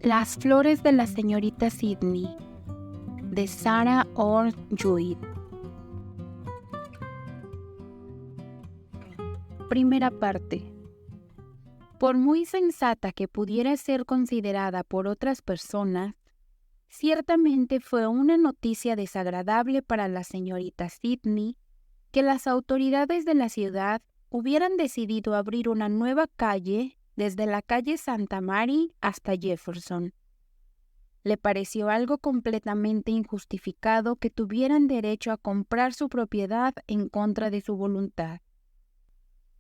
Las flores de la señorita Sidney, de Sarah Orne Jewett. Primera parte. Por muy sensata que pudiera ser considerada por otras personas, ciertamente fue una noticia desagradable para la señorita Sidney que las autoridades de la ciudad hubieran decidido abrir una nueva calle desde la calle Santa Mary hasta Jefferson. Le pareció algo completamente injustificado que tuvieran derecho a comprar su propiedad en contra de su voluntad.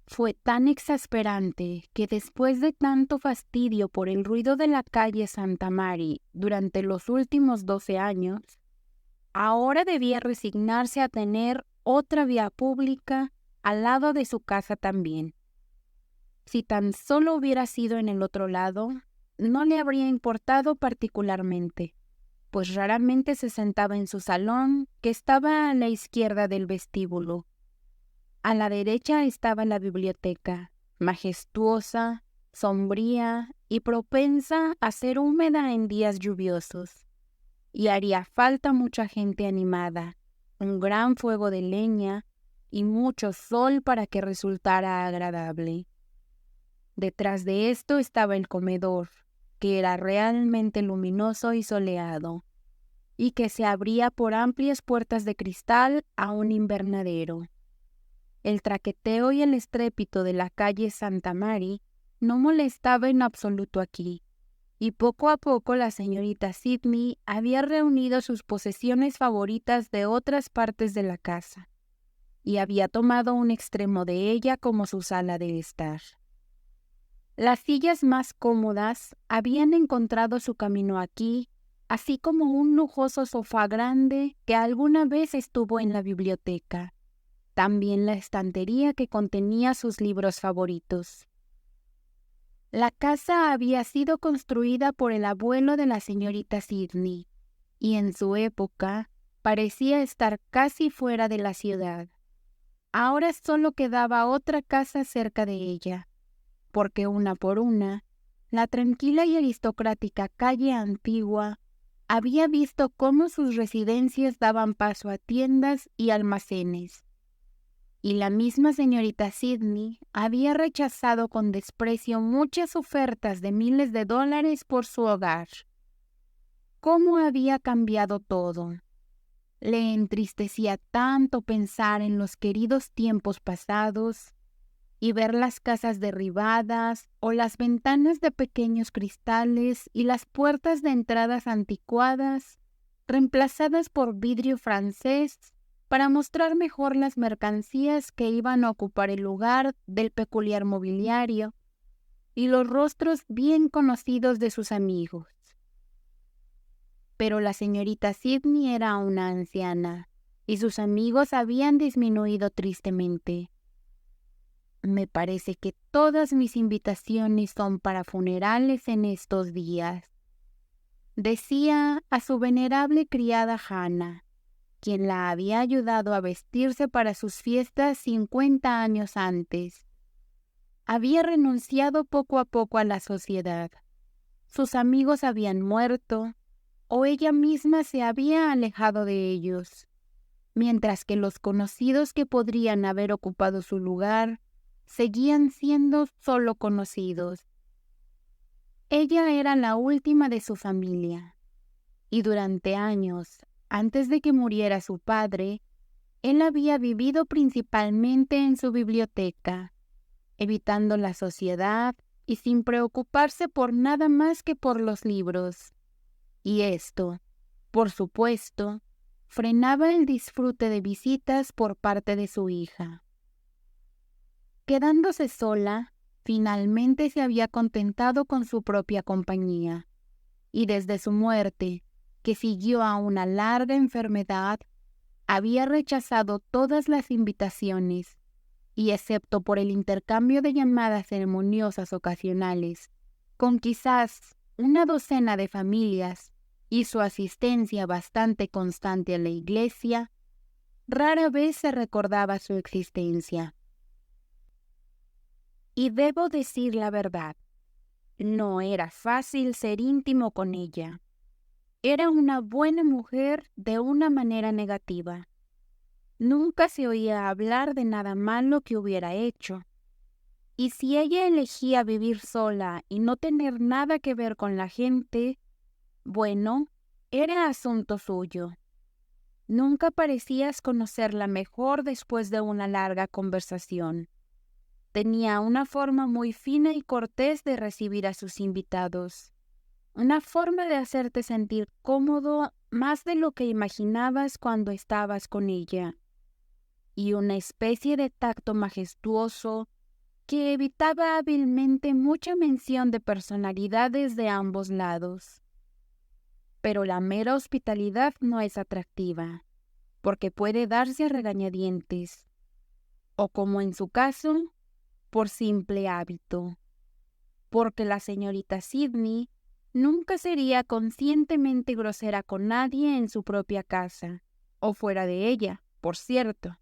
Fue tan exasperante que después de tanto fastidio por el ruido de la calle Santa Mary durante los últimos 12 años, ahora debía resignarse a tener otra vía pública al lado de su casa también. Si tan solo hubiera sido en el otro lado, no le habría importado particularmente, pues raramente se sentaba en su salón, que estaba a la izquierda del vestíbulo. A la derecha estaba la biblioteca, majestuosa, sombría y propensa a ser húmeda en días lluviosos. Y haría falta mucha gente animada, un gran fuego de leña y mucho sol para que resultara agradable. Detrás de esto estaba el comedor, que era realmente luminoso y soleado, y que se abría por amplias puertas de cristal a un invernadero. El traqueteo y el estrépito de la calle Santa Mary no molestaba en absoluto aquí, y poco a poco la señorita Sidney había reunido sus posesiones favoritas de otras partes de la casa, y había tomado un extremo de ella como su sala de estar. Las sillas más cómodas habían encontrado su camino aquí, así como un lujoso sofá grande que alguna vez estuvo en la biblioteca. También la estantería que contenía sus libros favoritos. La casa había sido construida por el abuelo de la señorita Sidney, y en su época parecía estar casi fuera de la ciudad. Ahora solo quedaba otra casa cerca de ella, porque una por una, la tranquila y aristocrática calle antigua había visto cómo sus residencias daban paso a tiendas y almacenes, y la misma señorita Sidney había rechazado con desprecio muchas ofertas de miles de dólares por su hogar. ¿Cómo había cambiado todo? Le entristecía tanto pensar en los queridos tiempos pasados y ver las casas derribadas o las ventanas de pequeños cristales y las puertas de entradas anticuadas, reemplazadas por vidrio francés para mostrar mejor las mercancías que iban a ocupar el lugar del peculiar mobiliario y los rostros bien conocidos de sus amigos. Pero la señorita Sidney era una anciana y sus amigos habían disminuido tristemente. Me parece que todas mis invitaciones son para funerales en estos días, decía a su venerable criada Hannah, quien la había ayudado a vestirse para sus fiestas 50 años antes. Había renunciado poco a poco a la sociedad. Sus amigos habían muerto, o ella misma se había alejado de ellos, mientras que los conocidos que podrían haber ocupado su lugar seguían siendo solo conocidos. Ella era la última de su familia, y durante años, antes de que muriera su padre, él había vivido principalmente en su biblioteca, evitando la sociedad y sin preocuparse por nada más que por los libros. Y esto, por supuesto, frenaba el disfrute de visitas por parte de su hija. Quedándose sola, finalmente se había contentado con su propia compañía, y desde su muerte, que siguió a una larga enfermedad, había rechazado todas las invitaciones, y excepto por el intercambio de llamadas ceremoniosas ocasionales, con quizás una docena de familias, y su asistencia bastante constante a la iglesia, rara vez se recordaba su existencia. Y debo decir la verdad, No era fácil ser íntimo con ella. Era una buena mujer de una manera negativa. Nunca se oía hablar de nada malo que hubiera hecho. Y si ella elegía vivir sola y no tener nada que ver con la gente, bueno, era asunto suyo. Nunca parecías conocerla mejor después de una larga conversación. Tenía una forma muy fina y cortés de recibir a sus invitados. Una forma de hacerte sentir cómodo más de lo que imaginabas cuando estabas con ella. Y una especie de tacto majestuoso que evitaba hábilmente mucha mención de personalidades de ambos lados. Pero la mera hospitalidad no es atractiva, porque puede darse a regañadientes, o como en su caso, por simple hábito, porque la señorita Sidney nunca sería conscientemente grosera con nadie en su propia casa, o fuera de ella, por cierto.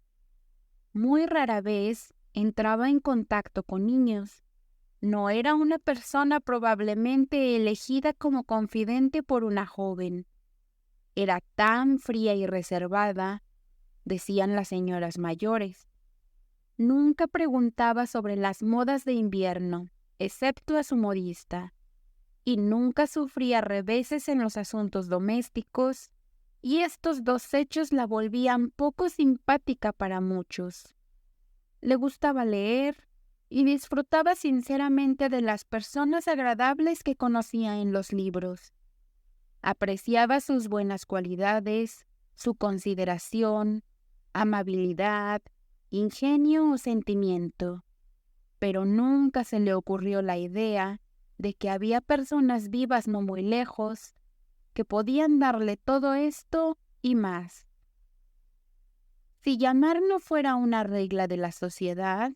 Muy rara vez entraba en contacto con niños. No era una persona probablemente elegida como confidente por una joven. Era tan fría y reservada, decían las señoras mayores. Nunca preguntaba sobre las modas de invierno, excepto a su modista, y nunca sufría reveses en los asuntos domésticos, y estos dos hechos la volvían poco simpática para muchos. Le gustaba leer y disfrutaba sinceramente de las personas agradables que conocía en los libros. Apreciaba sus buenas cualidades, su consideración, amabilidad, ingenio o sentimiento, pero nunca se le ocurrió la idea de que había personas vivas no muy lejos que podían darle todo esto y más. Si llamar no fuera una regla de la sociedad,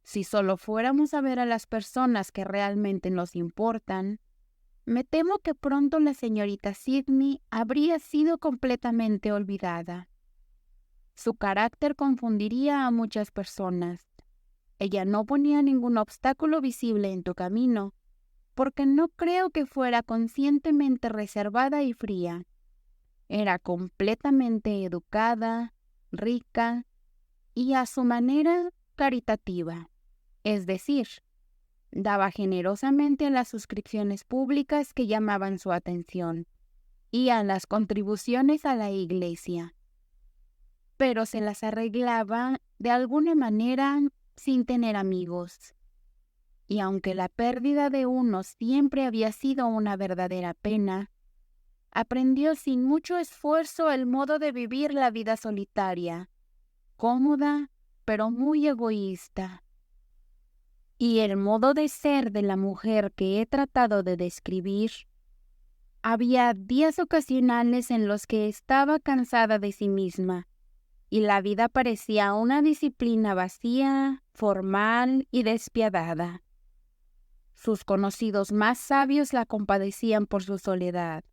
si solo fuéramos a ver a las personas que realmente nos importan, me temo que pronto la señorita Sidney habría sido completamente olvidada. Su carácter confundiría a muchas personas. Ella no ponía ningún obstáculo visible en tu camino, porque no creo que fuera conscientemente reservada y fría. Era completamente educada, rica y a su manera caritativa. Es decir, daba generosamente a las suscripciones públicas que llamaban su atención y a las contribuciones a la iglesia, pero se las arreglaba de alguna manera sin tener amigos. Y aunque la pérdida de uno siempre había sido una verdadera pena, aprendió sin mucho esfuerzo el modo de vivir la vida solitaria, cómoda, pero muy egoísta. Y el modo de ser de la mujer que he tratado de describir, había días ocasionales en los que estaba cansada de sí misma, y la vida parecía una disciplina vacía, formal y despiadada. Sus conocidos más sabios la compadecían por su soledad,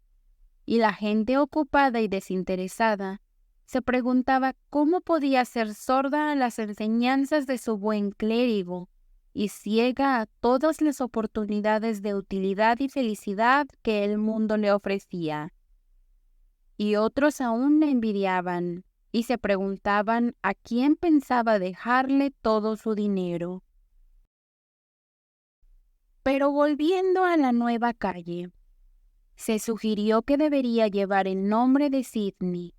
y la gente ocupada y desinteresada se preguntaba cómo podía ser sorda a las enseñanzas de su buen clérigo y ciega a todas las oportunidades de utilidad y felicidad que el mundo le ofrecía. Y otros aún le envidiaban y se preguntaban a quién pensaba dejarle todo su dinero. Pero volviendo a la nueva calle, se sugirió que debería llevar el nombre de Sidney,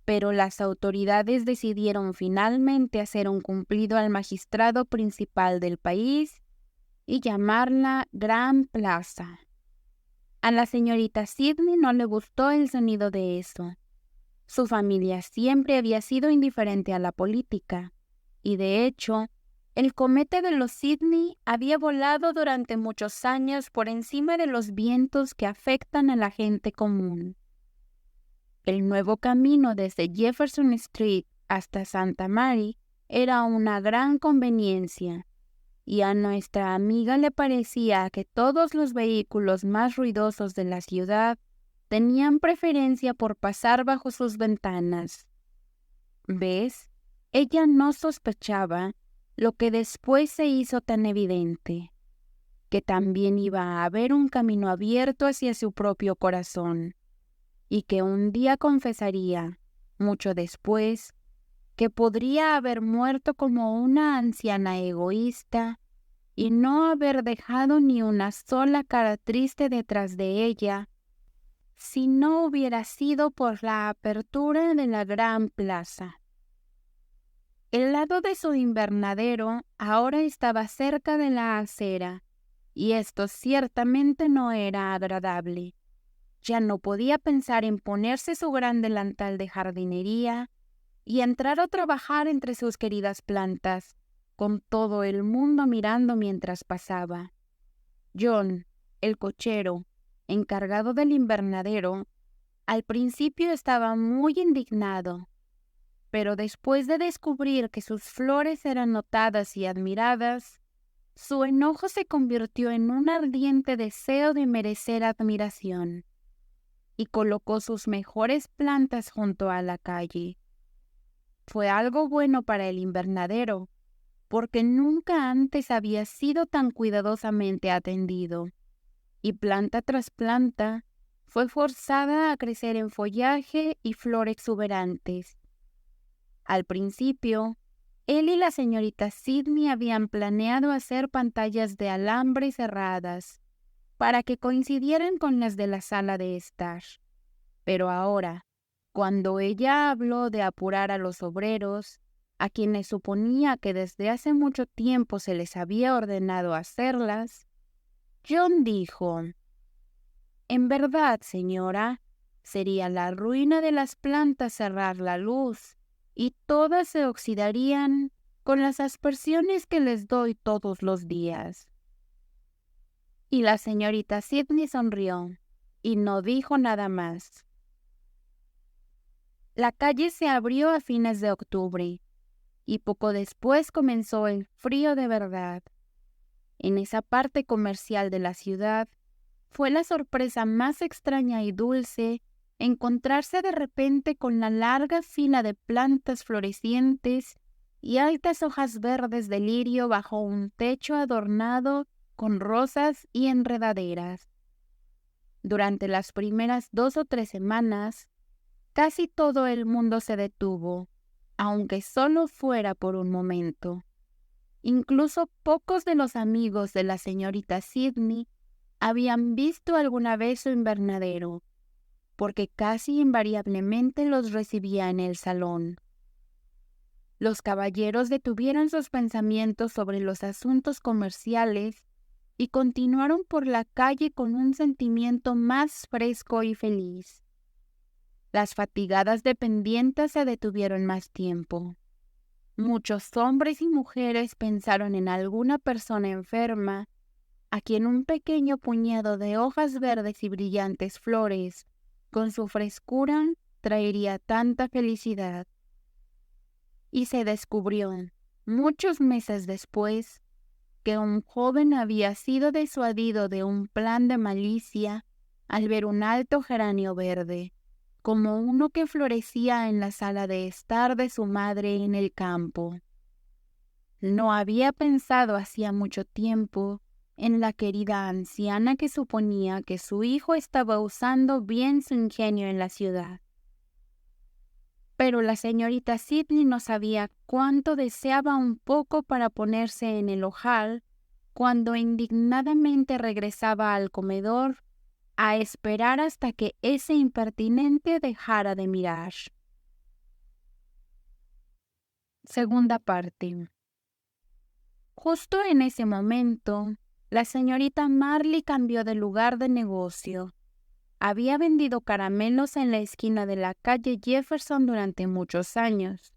pero las autoridades decidieron finalmente hacer un cumplido al magistrado principal del país y llamarla Gran Plaza. A la señorita Sidney no le gustó el sonido de eso. Su familia siempre había sido indiferente a la política, y de hecho, el cometa de los Sidney había volado durante muchos años por encima de los vientos que afectan a la gente común. El nuevo camino desde Jefferson Street hasta Santa Mary era una gran conveniencia, y a nuestra amiga le parecía que todos los vehículos más ruidosos de la ciudad tenían preferencia por pasar bajo sus ventanas. ¿Ves? Ella no sospechaba lo que después se hizo tan evidente. que también iba a haber un camino abierto hacia su propio corazón, y que un día confesaría, mucho después, que podría haber muerto como una anciana egoísta y no haber dejado ni una sola cara triste detrás de ella, si no hubiera sido por la apertura de la gran plaza. El lado de su invernadero ahora estaba cerca de la acera, y esto ciertamente no era agradable. Ya no podía pensar en ponerse su gran delantal de jardinería y entrar a trabajar entre sus queridas plantas, con todo el mundo mirando mientras pasaba. John, el cochero, encargado del invernadero, al principio estaba muy indignado, pero después de descubrir que sus flores eran notadas y admiradas, su enojo se convirtió en un ardiente deseo de merecer admiración, y colocó sus mejores plantas junto a la calle. Fue algo bueno para el invernadero, porque nunca antes había sido tan cuidadosamente atendido, y planta tras planta fue forzada a crecer en follaje y flor exuberantes. Al principio, él y la señorita Sidney habían planeado hacer pantallas de alambre cerradas para que coincidieran con las de la sala de estar. Pero ahora, cuando ella habló de apurar a los obreros, a quienes suponía que desde hace mucho tiempo se les había ordenado hacerlas, John dijo: «En verdad, señora, sería la ruina de las plantas cerrar la luz, y todas se oxidarían con las aspersiones que les doy todos los días». Y la señorita Sidney sonrió y no dijo nada más. La calle se abrió a fines de octubre, y poco después comenzó el frío de verdad. En esa parte comercial de la ciudad, fue la sorpresa más extraña y dulce encontrarse de repente con la larga fila de plantas florecientes y altas hojas verdes de lirio bajo un techo adornado con rosas y enredaderas. Durante las primeras 2 o 3 semanas, casi todo el mundo se detuvo, aunque solo fuera por un momento. Incluso pocos de los amigos de la señorita Sidney habían visto alguna vez su invernadero, porque casi invariablemente los recibía en el salón. Los caballeros detuvieron sus pensamientos sobre los asuntos comerciales y continuaron por la calle con un sentimiento más fresco y feliz. Las fatigadas dependientes se detuvieron más tiempo. Muchos hombres y mujeres pensaron en alguna persona enferma a quien un pequeño puñado de hojas verdes y brillantes flores, con su frescura, traería tanta felicidad. Y se descubrió, muchos meses después, que un joven había sido disuadido de un plan de malicia al ver un alto geranio verde, como uno que florecía en la sala de estar de su madre en el campo. No había pensado hacía mucho tiempo en la querida anciana que suponía que su hijo estaba usando bien su ingenio en la ciudad. Pero la señorita Sidney no sabía cuánto deseaba un poco para ponerse en el ojal cuando indignadamente regresaba al comedor a esperar hasta que ese impertinente dejara de mirar. Segunda parte. Justo en ese momento, la señorita Marley cambió de lugar de negocio. Había vendido caramelos en la esquina de la calle Jefferson durante muchos años,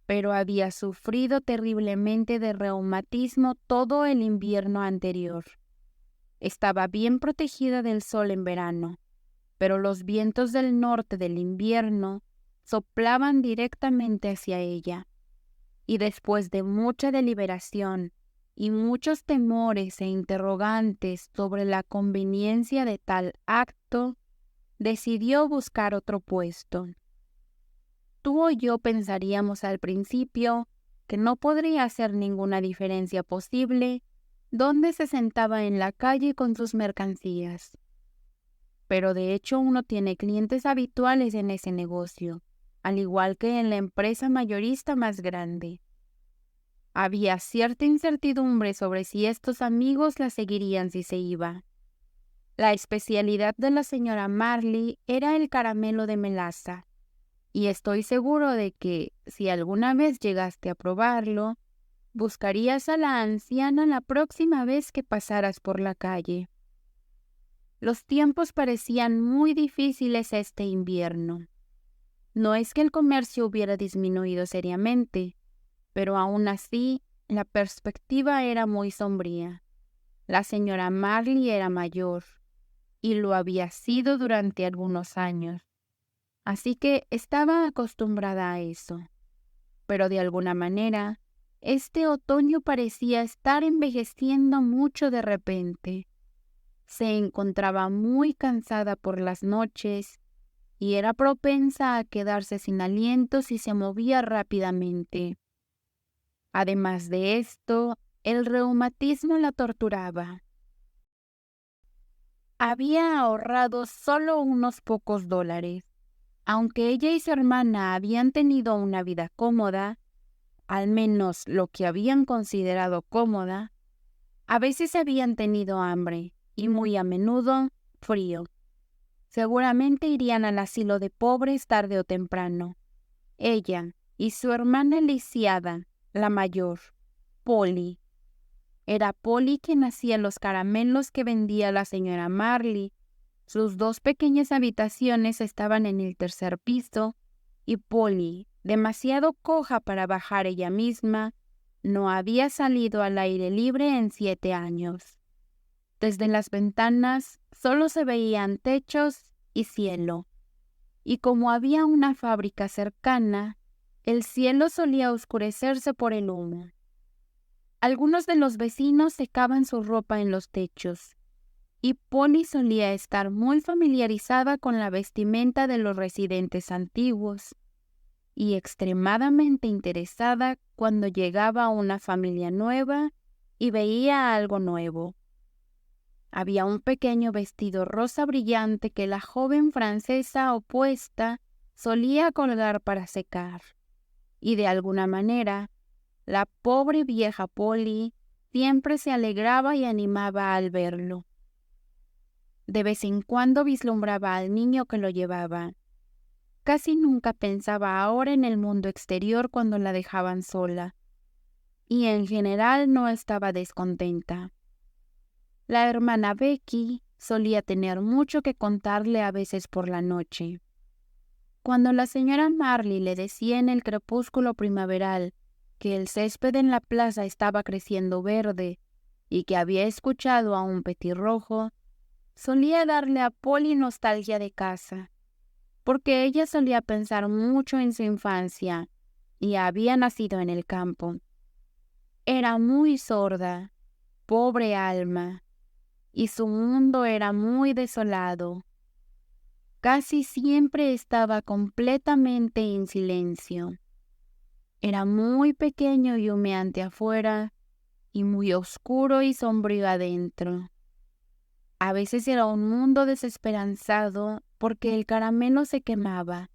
pero había sufrido terriblemente de reumatismo todo el invierno anterior. Estaba bien protegida del sol en verano, pero los vientos del norte del invierno soplaban directamente hacia ella, y después de mucha deliberación y muchos temores e interrogantes sobre la conveniencia de tal acto, decidió buscar otro puesto. Tú o yo pensaríamos al principio que no podría hacer ninguna diferencia posible donde se sentaba en la calle con sus mercancías. Pero de hecho uno tiene clientes habituales en ese negocio, al igual que en la empresa mayorista más grande. Había cierta incertidumbre sobre si estos amigos la seguirían si se iba. La especialidad de la señora Marley era el caramelo de melaza, y estoy seguro de que, si alguna vez llegaste a probarlo, buscarías a la anciana la próxima vez que pasaras por la calle. Los tiempos parecían muy difíciles este invierno. No es que el comercio hubiera disminuido seriamente, pero aún así la perspectiva era muy sombría. La señora Marley era mayor, y lo había sido durante algunos años, así que estaba acostumbrada a eso. Pero de alguna manera, este otoño parecía estar envejeciendo mucho de repente. Se encontraba muy cansada por las noches y era propensa a quedarse sin aliento si se movía rápidamente. Además de esto, el reumatismo la torturaba. Había ahorrado solo unos pocos dólares. Aunque ella y su hermana habían tenido una vida cómoda, al menos lo que habían considerado cómoda, a veces habían tenido hambre y muy a menudo frío. Seguramente irían al asilo de pobres tarde o temprano. Ella y su hermana lisiada, la mayor, Polly. Era Polly quien hacía los caramelos que vendía la señora Marley. Sus dos pequeñas habitaciones estaban en el tercer piso y Polly, demasiado coja para bajar ella misma, no había salido al aire libre en 7 años. Desde las ventanas solo se veían techos y cielo, y como había una fábrica cercana, el cielo solía oscurecerse por el humo. Algunos de los vecinos secaban su ropa en los techos, y Polly solía estar muy familiarizada con la vestimenta de los residentes antiguos y extremadamente interesada cuando llegaba una familia nueva y veía algo nuevo. Había un pequeño vestido rosa brillante que la joven francesa opuesta solía colgar para secar, y de alguna manera, la pobre vieja Polly siempre se alegraba y animaba al verlo. De vez en cuando vislumbraba al niño que lo llevaba. Casi nunca pensaba ahora en el mundo exterior cuando la dejaban sola, y en general no estaba descontenta. La hermana Becky solía tener mucho que contarle a veces por la noche. Cuando la señora Marley le decía en el crepúsculo primaveral que el césped en la plaza estaba creciendo verde y que había escuchado a un petirrojo, solía darle a Polly nostalgia de casa, porque ella solía pensar mucho en su infancia y había nacido en el campo. Era muy sorda, pobre alma, y su mundo era muy desolado. Casi siempre estaba completamente en silencio. Era muy pequeño y humeante afuera y muy oscuro y sombrío adentro. A veces era un mundo desesperanzado porque el caramelo se quemaba.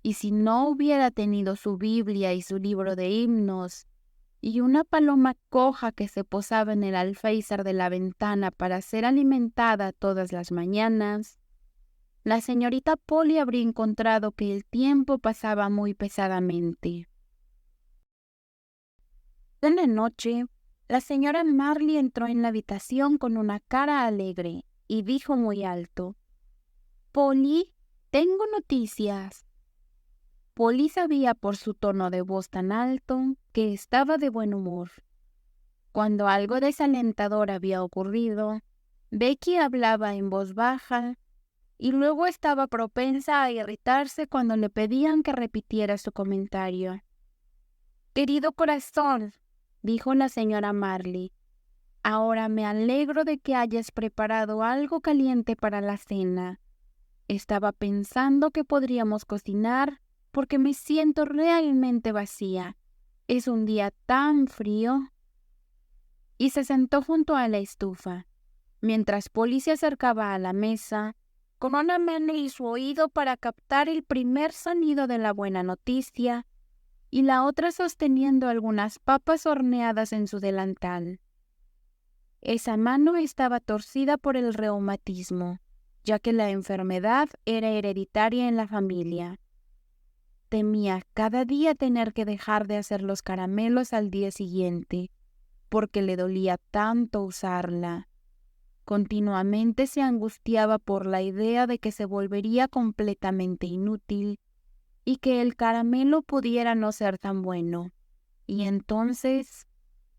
Y si no hubiera tenido su Biblia y su libro de himnos, y una paloma coja que se posaba en el alféizar de la ventana para ser alimentada todas las mañanas, la señorita Polly habría encontrado que el tiempo pasaba muy pesadamente. En la noche, la señora Marley entró en la habitación con una cara alegre y dijo muy alto: «Polly, tengo noticias». Polly sabía por su tono de voz tan alto que estaba de buen humor. Cuando algo desalentador había ocurrido, Becky hablaba en voz baja y luego estaba propensa a irritarse cuando le pedían que repitiera su comentario. «Querido corazón», dijo la señora Marley, «ahora me alegro de que hayas preparado algo caliente para la cena. Estaba pensando que podríamos cocinar porque me siento realmente vacía. Es un día tan frío». y se sentó junto a la estufa, mientras Polly se acercaba a la mesa, con una mano en su oído para captar el primer sonido de la buena noticia, y la otra sosteniendo algunas papas horneadas en su delantal. Esa mano estaba torcida por el reumatismo, ya que la enfermedad era hereditaria en la familia. Temía cada día tener que dejar de hacer los caramelos al día siguiente, porque le dolía tanto usarla. Continuamente se angustiaba por la idea de que se volvería completamente inútil y que el caramelo pudiera no ser tan bueno. Y entonces,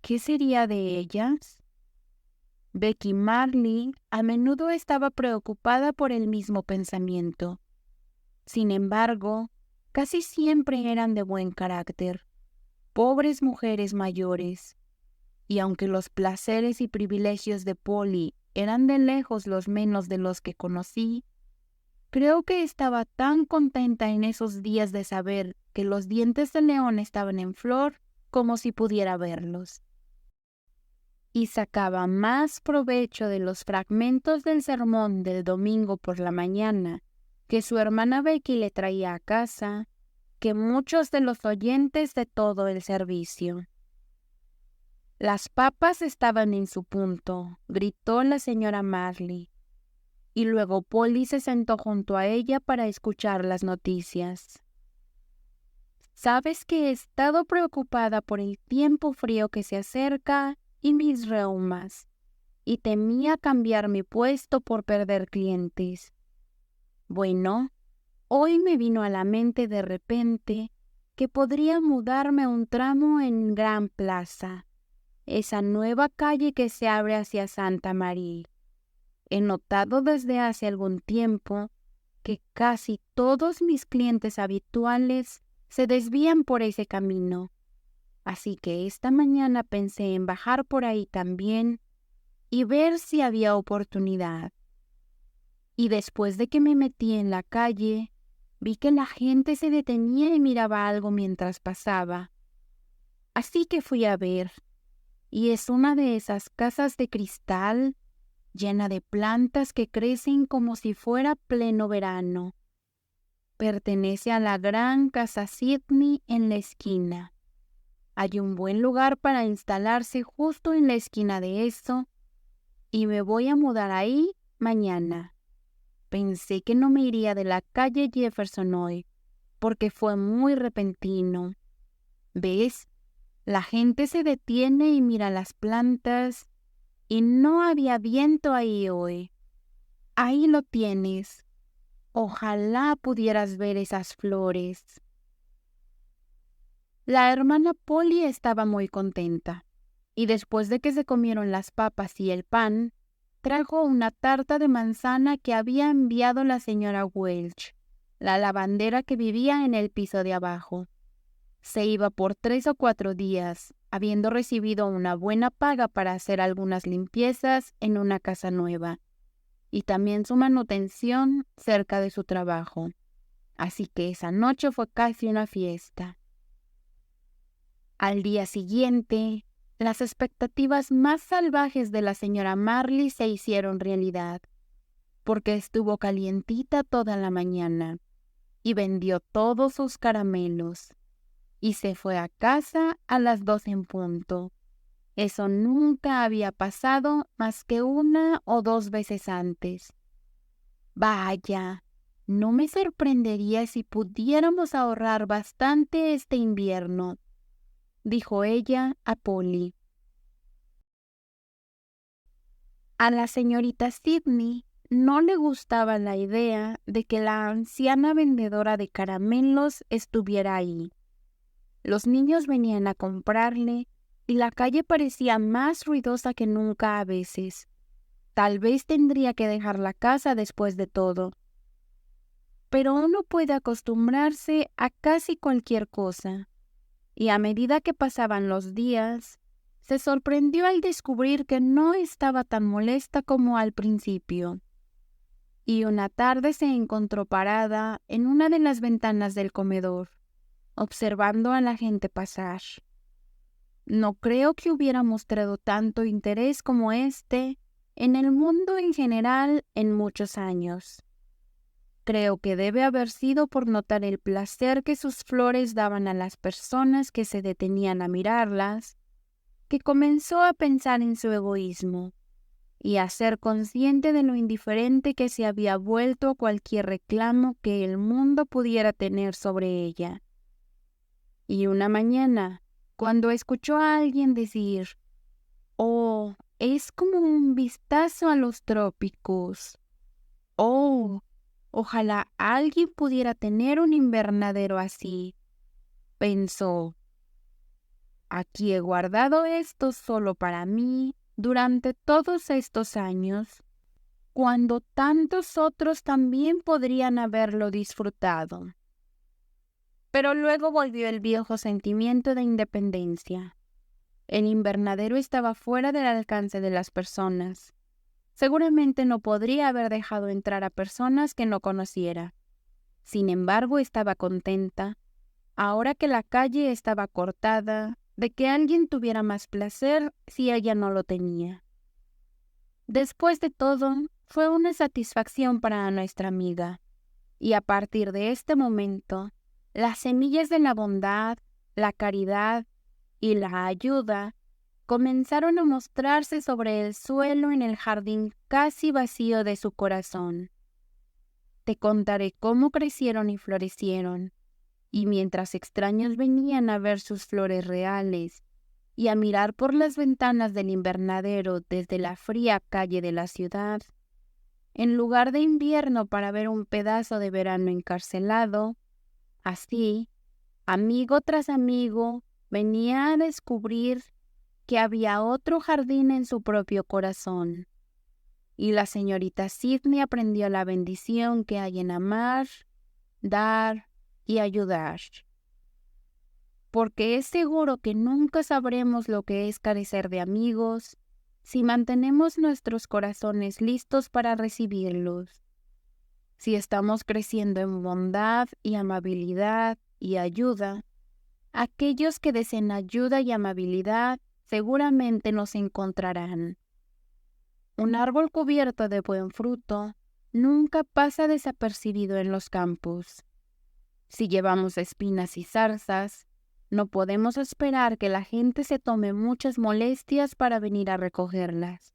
¿qué sería de ellas? Becky Marley a menudo estaba preocupada por el mismo pensamiento. Sin embargo, casi siempre eran de buen carácter, pobres mujeres mayores, y aunque los placeres y privilegios de Polly eran de lejos los menos de los que conocí, creo que estaba tan contenta en esos días de saber que los dientes de león estaban en flor como si pudiera verlos. Y sacaba más provecho de los fragmentos del sermón del domingo por la mañana que su hermana Becky le traía a casa, que muchos de los oyentes de todo el servicio. Las papas estaban en su punto, gritó la señora Marley, y luego Polly se sentó junto a ella para escuchar las noticias. Sabes que he estado preocupada por el tiempo frío que se acerca y mis reumas, y temía cambiar mi puesto por perder clientes. Bueno, hoy me vino a la mente de repente que podría mudarme un tramo en Gran Plaza, esa nueva calle que se abre hacia Santa María. He notado desde hace algún tiempo que casi todos mis clientes habituales se desvían por ese camino, así que esta mañana pensé en bajar por ahí también y ver si había oportunidad. Y después de que me metí en la calle, vi que la gente se detenía y miraba algo mientras pasaba. Así que fui a ver, y es una de esas casas de cristal llena de plantas que crecen como si fuera pleno verano. Pertenece a la gran casa Sidney en la esquina. Hay un buen lugar para instalarse justo en la esquina de eso, y me voy a mudar ahí mañana. Pensé que no me iría de la calle Jefferson hoy, porque fue muy repentino. ¿Ves? La gente se detiene y mira las plantas, y no había viento ahí hoy. Ahí lo tienes. Ojalá pudieras ver esas flores. La hermana Polly estaba muy contenta, y después de que se comieron las papas y el pan, trajo una tarta de manzana que había enviado la señora Welch, la lavandera que vivía en el piso de abajo. Se iba por 3 o 4 días, habiendo recibido una buena paga para hacer algunas limpiezas en una casa nueva, y también su manutención cerca de su trabajo. Así que esa noche fue casi una fiesta. Al día siguiente, las expectativas más salvajes de la señora Marley se hicieron realidad, porque estuvo calientita toda la mañana y vendió todos sus caramelos, y se fue a casa a las 2 en punto. Eso nunca había pasado más que 1 o 2 veces antes. Vaya, no me sorprendería si pudiéramos ahorrar bastante este invierno, dijo ella a Polly. A la señorita Sidney no le gustaba la idea de que la anciana vendedora de caramelos estuviera ahí. Los niños venían a comprarle y la calle parecía más ruidosa que nunca a veces. Tal vez tendría que dejar la casa después de todo. Pero uno puede acostumbrarse a casi cualquier cosa. Y a medida que pasaban los días, se sorprendió al descubrir que no estaba tan molesta como al principio. Y una tarde se encontró parada en una de las ventanas del comedor, observando a la gente pasar. No creo que hubiera mostrado tanto interés como este en el mundo en general en muchos años. Creo que debe haber sido por notar el placer que sus flores daban a las personas que se detenían a mirarlas, que comenzó a pensar en su egoísmo y a ser consciente de lo indiferente que se había vuelto a cualquier reclamo que el mundo pudiera tener sobre ella. Y una mañana, cuando escuchó a alguien decir, «Oh, es como un vistazo a los trópicos. Oh, ojalá alguien pudiera tener un invernadero así», pensó, «aquí he guardado esto solo para mí durante todos estos años, cuando tantos otros también podrían haberlo disfrutado». Pero luego volvió el viejo sentimiento de independencia. El invernadero estaba fuera del alcance de las personas. Seguramente no podría haber dejado entrar a personas que no conociera. Sin embargo, estaba contenta, ahora que la calle estaba cortada, de que alguien tuviera más placer si ella no lo tenía. Después de todo, fue una satisfacción para nuestra amiga, y a partir de este momento, las semillas de la bondad, la caridad y la ayuda comenzaron a mostrarse sobre el suelo en el jardín casi vacío de su corazón. Te contaré cómo crecieron y florecieron, y mientras extraños venían a ver sus flores reales y a mirar por las ventanas del invernadero desde la fría calle de la ciudad, en lugar de invierno para ver un pedazo de verano encarcelado, así, amigo tras amigo, venía a descubrir que había otro jardín en su propio corazón. Y la señorita Sidney aprendió la bendición que hay en amar, dar y ayudar. Porque es seguro que nunca sabremos lo que es carecer de amigos si mantenemos nuestros corazones listos para recibirlos. Si estamos creciendo en bondad y amabilidad y ayuda, aquellos que deseen ayuda y amabilidad seguramente nos encontrarán. Un árbol cubierto de buen fruto nunca pasa desapercibido en los campos. Si llevamos espinas y zarzas, no podemos esperar que la gente se tome muchas molestias para venir a recogerlas.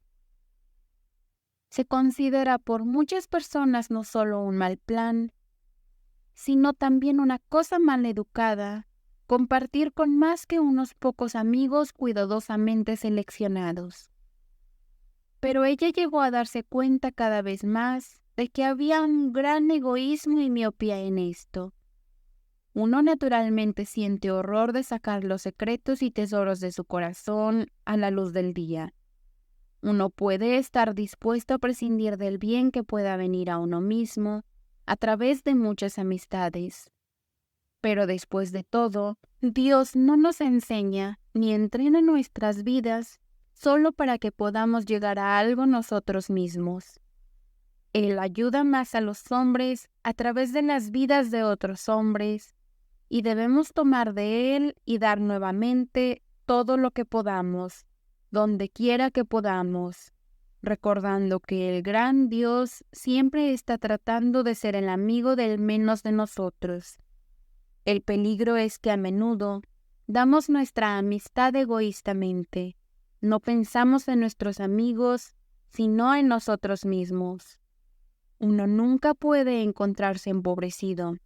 Se considera por muchas personas no solo un mal plan, sino también una cosa mal educada, compartir con más que unos pocos amigos cuidadosamente seleccionados. Pero ella llegó a darse cuenta cada vez más de que había un gran egoísmo y miopía en esto. Uno naturalmente siente horror de sacar los secretos y tesoros de su corazón a la luz del día. Uno puede estar dispuesto a prescindir del bien que pueda venir a uno mismo a través de muchas amistades. Pero después de todo, Dios no nos enseña ni entrena nuestras vidas solo para que podamos llegar a algo nosotros mismos. Él ayuda más a los hombres a través de las vidas de otros hombres, y debemos tomar de Él y dar nuevamente todo lo que podamos, donde quiera que podamos, recordando que el gran Dios siempre está tratando de ser el amigo del menos de nosotros. El peligro es que a menudo damos nuestra amistad egoístamente. No pensamos en nuestros amigos, sino en nosotros mismos. Uno nunca puede encontrarse empobrecido.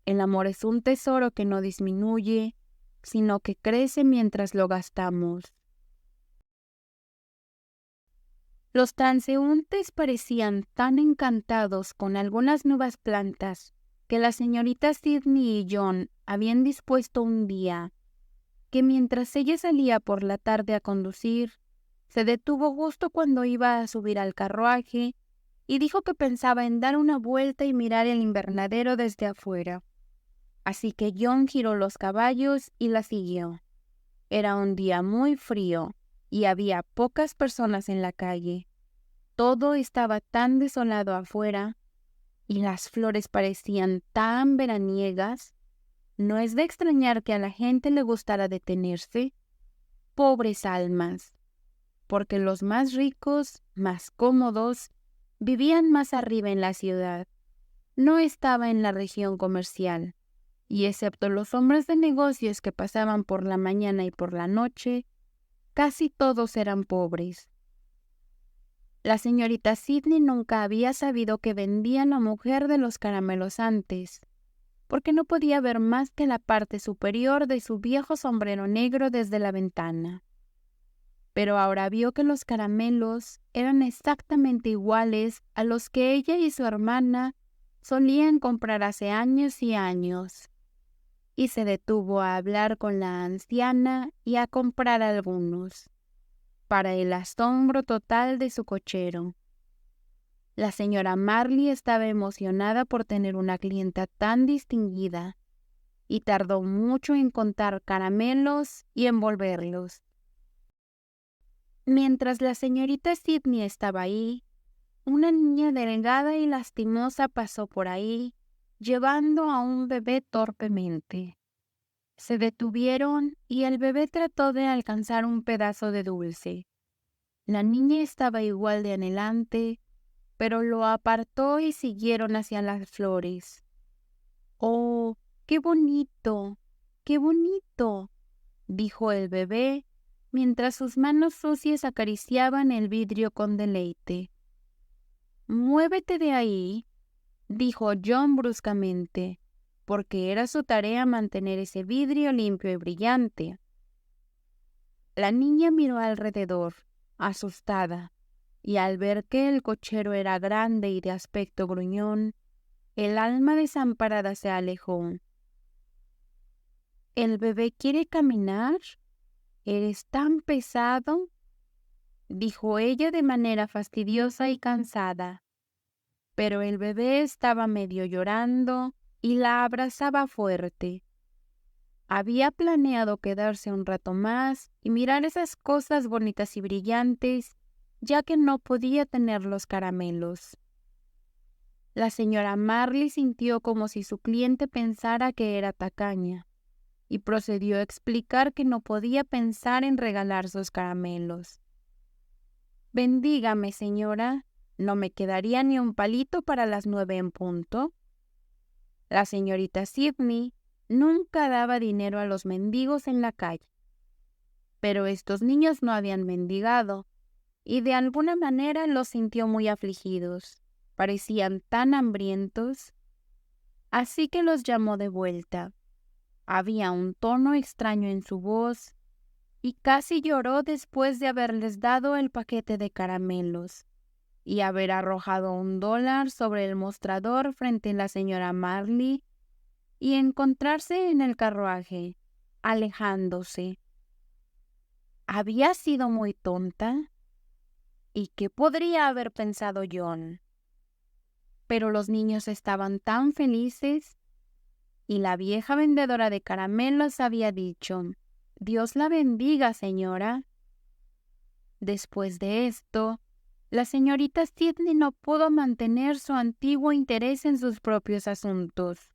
El amor es un tesoro que no disminuye, sino que crece mientras lo gastamos. Los transeúntes parecían tan encantados con algunas nuevas plantas que la señorita Sidney y John habían dispuesto un día, que mientras ella salía por la tarde a conducir, se detuvo justo cuando iba a subir al carruaje y dijo que pensaba en dar una vuelta y mirar el invernadero desde afuera. Así que John giró los caballos y la siguió. Era un día muy frío y había pocas personas en la calle. Todo estaba tan desolado afuera y las flores parecían tan veraniegas. No es de extrañar que a la gente le gustara detenerse. pobres almas, porque los más ricos, más cómodos, vivían más arriba en la ciudad. No estaba en la región comercial, y excepto los hombres de negocios que pasaban por la mañana y por la noche, casi todos eran pobres. La señorita Sidney nunca había sabido que vendían la mujer de los caramelos antes, porque no podía ver más que la parte superior de su viejo sombrero negro desde la ventana. Pero ahora vio que los caramelos eran exactamente iguales a los que ella y su hermana solían comprar hace años y años, y se detuvo a hablar con la anciana y a comprar algunos, para el asombro total de su cochero. La señora Marley estaba emocionada por tener una clienta tan distinguida, y tardó mucho en contar caramelos y envolverlos. Mientras la señorita Sidney estaba ahí, una niña delgada y lastimosa pasó por ahí, llevando a un bebé torpemente. Se detuvieron y el bebé trató de alcanzar un pedazo de dulce. La niña estaba igual de anhelante, pero lo apartó y siguieron hacia las flores. ¡Oh, qué bonito! ¡Qué bonito!, dijo el bebé, mientras sus manos sucias acariciaban el vidrio con deleite. «Muévete de ahí», dijo John bruscamente, porque era su tarea mantener ese vidrio limpio y brillante. La niña miró alrededor, asustada, y al ver que el cochero era grande y de aspecto gruñón, el alma desamparada se alejó. «¿El bebé quiere caminar? ¿Eres tan pesado?», dijo ella de manera fastidiosa y cansada. Pero el bebé estaba medio llorando y la abrazaba fuerte. Había planeado quedarse un rato más y mirar esas cosas bonitas y brillantes, ya que no podía tener los caramelos. La señora Marley sintió como si su cliente pensara que era tacaña, y procedió a explicar que no podía pensar en regalar sus caramelos. «Bendígame, señora, ¿no me quedaría ni un palito para las 9 en punto?» La señorita Sidney nunca daba dinero a los mendigos en la calle. Pero estos niños no habían mendigado, y de alguna manera los sintió muy afligidos. Parecían tan hambrientos. Así que los llamó de vuelta. Había un tono extraño en su voz, y casi lloró después de haberles dado el paquete de caramelos y haber arrojado $1 sobre el mostrador frente a la señora Marley y encontrarse en el carruaje, alejándose. ¿Había sido muy tonta? ¿Y qué podría haber pensado John? Pero los niños estaban tan felices, y la vieja vendedora de caramelos había dicho: «Dios la bendiga, señora». Después de esto, la señorita Sidney no pudo mantener su antiguo interés en sus propios asuntos.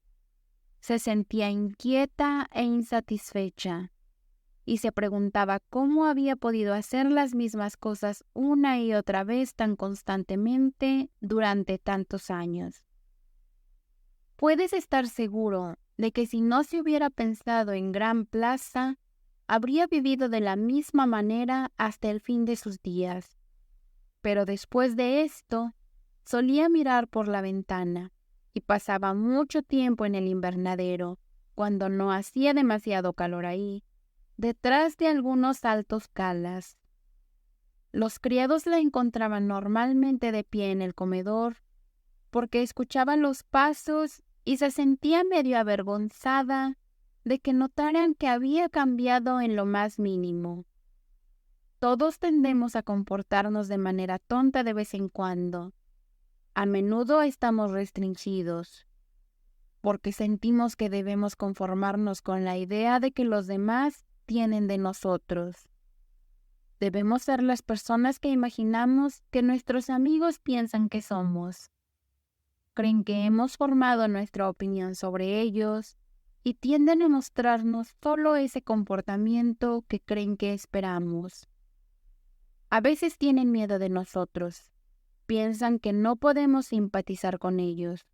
Se sentía inquieta e insatisfecha, y se preguntaba cómo había podido hacer las mismas cosas una y otra vez tan constantemente durante tantos años. Puedes estar seguro de que si no se hubiera pensado en Gran Plaza, habría vivido de la misma manera hasta el fin de sus días. Pero después de esto, solía mirar por la ventana y pasaba mucho tiempo en el invernadero, cuando no hacía demasiado calor ahí, detrás de algunos altos calas. Los criados la encontraban normalmente de pie en el comedor, porque escuchaban los pasos y se sentía medio avergonzada de que notaran que había cambiado en lo más mínimo. Todos tendemos a comportarnos de manera tonta de vez en cuando. A menudo estamos restringidos, porque sentimos que debemos conformarnos con la idea de que los demás tienen de nosotros. Debemos ser las personas que imaginamos que nuestros amigos piensan que somos. Creen que hemos formado nuestra opinión sobre ellos y tienden a mostrarnos solo ese comportamiento que creen que esperamos. A veces tienen miedo de nosotros, piensan que no podemos simpatizar con ellos.